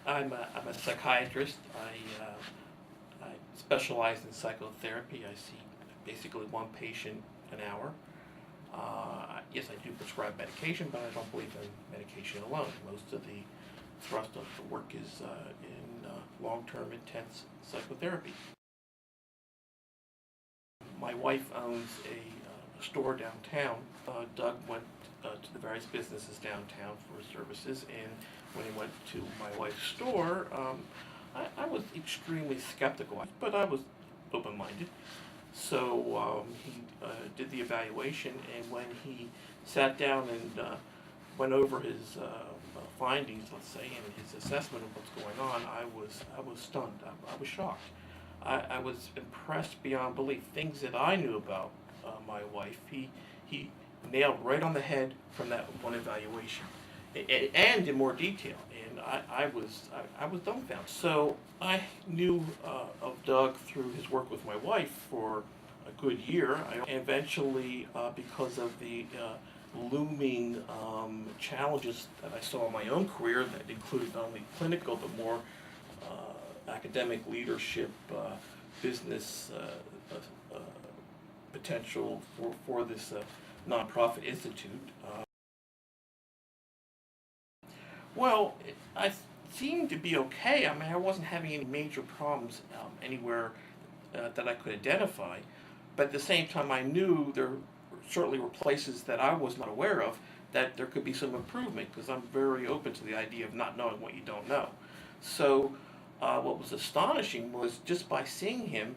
I'm a psychiatrist. I specialize in psychotherapy. I see basically one patient an hour. Yes, I do prescribe medication, but I don't believe in medication alone. Most of the thrust of the work is in long-term intense psychotherapy. My wife owns a store downtown. Doug went to the various businesses downtown for his services, and when he went to my wife's store, I was extremely skeptical, but I was open-minded. So he did the evaluation, and when he sat down and went over his findings, let's say, and his assessment of what's going on, I was stunned. I was shocked. I was impressed beyond belief. Things that I knew about my wife, he nailed right on the head from that one evaluation, and in more detail. And I was dumbfounded. So I knew of Doug through his work with my wife for a good year. Eventually, because of the looming challenges that I saw in my own career, that included not only clinical but more academic leadership, business potential for this nonprofit institute. Well, I seemed to be okay. I mean, I wasn't having any major problems anywhere that I could identify. But at the same time, I knew there certainly were places that I was not aware of that there could be some improvement, because I'm very open to the idea of not knowing what you don't know. So what was astonishing was just by seeing him,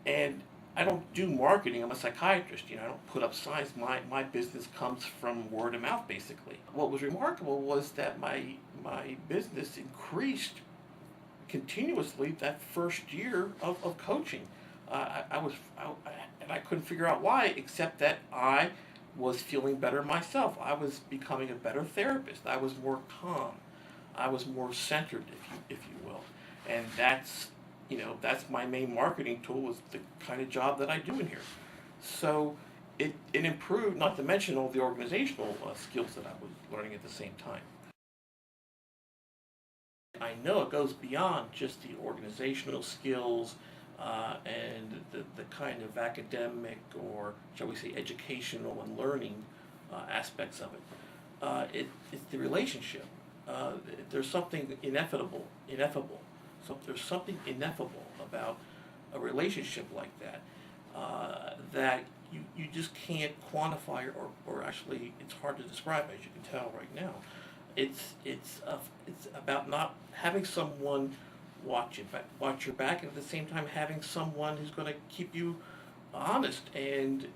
and I don't do marketing, I'm a psychiatrist, I don't put up signs. My business comes from word of mouth, basically. What was remarkable was that my business increased continuously that first year of coaching. And I couldn't figure out why, except that I was feeling better myself. I was becoming a better therapist. I was more calm. I was more centered, if you will. And that's my main marketing tool, is the kind of job that I do in here. So it improved, not to mention all the organizational skills that I was learning at the same time. I know it goes beyond just the organizational skills and the kind of academic, or shall we say educational and learning aspects of it. It's the relationship. There's something ineffable. So there's something ineffable about a relationship like that, that you just can't quantify, or actually it's hard to describe, as you can tell right now. It's about not having someone watch your back, and at the same time having someone who's going to keep you honest, and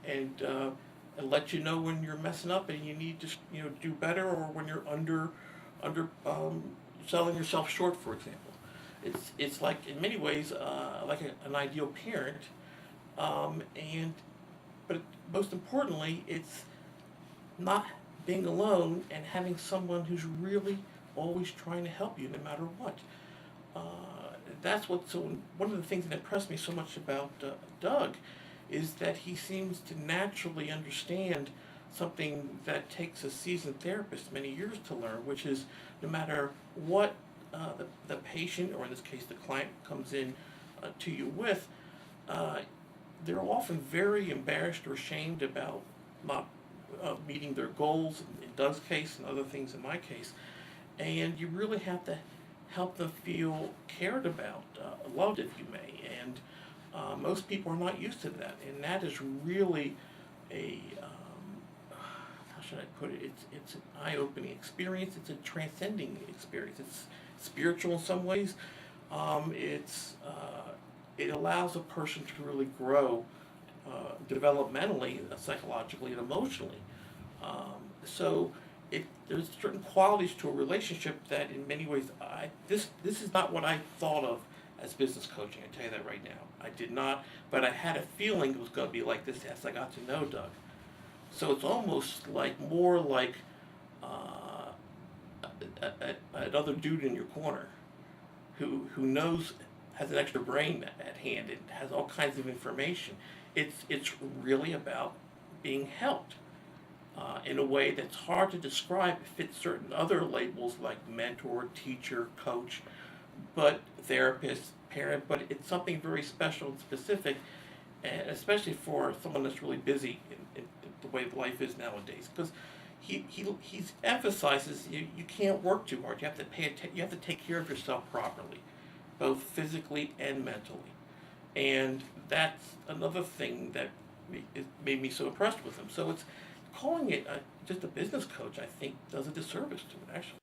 let you know when you're messing up and you need to do better, or when you're under selling yourself short, for example. It's like, in many ways, like an ideal parent, and but most importantly, it's not being alone and having someone who's really always trying to help you no matter what. Uh, that's what. So one of the things that impressed me so much about Doug is that he seems to naturally understand something that takes a seasoned therapist many years to learn, which is, no matter what the patient, or in this case the client, comes in to you with, uh, they're often very embarrassed or ashamed about not meeting their goals, in Doug's case, and other things in my case. And you really have to help them feel cared about, loved, if you may. And most people are not used to that, and that is really a how should I put it? It's an eye-opening experience. It's a transcending experience. It's spiritual in some ways. It allows a person to really grow developmentally, psychologically, and emotionally. So there's certain qualities to a relationship that, in many ways, this is not what I thought of as business coaching. I tell you that right now. I did not, but I had a feeling it was going to be like this as I got to know Doug. So it's almost like, more like another dude in your corner who knows, has an extra brain at hand, and has all kinds of information. It's really about being helped. in a way that's hard to describe. It fits certain other labels like mentor, teacher, coach, but therapist, parent, but it's something very special and specific, and especially for someone that's really busy in the way life is nowadays. Because he emphasizes you can't work too hard. You have to you have to take care of yourself properly, both physically and mentally. And that's another thing that it made me so impressed with him. So it's calling it just a business coach, I think, does a disservice to it, actually.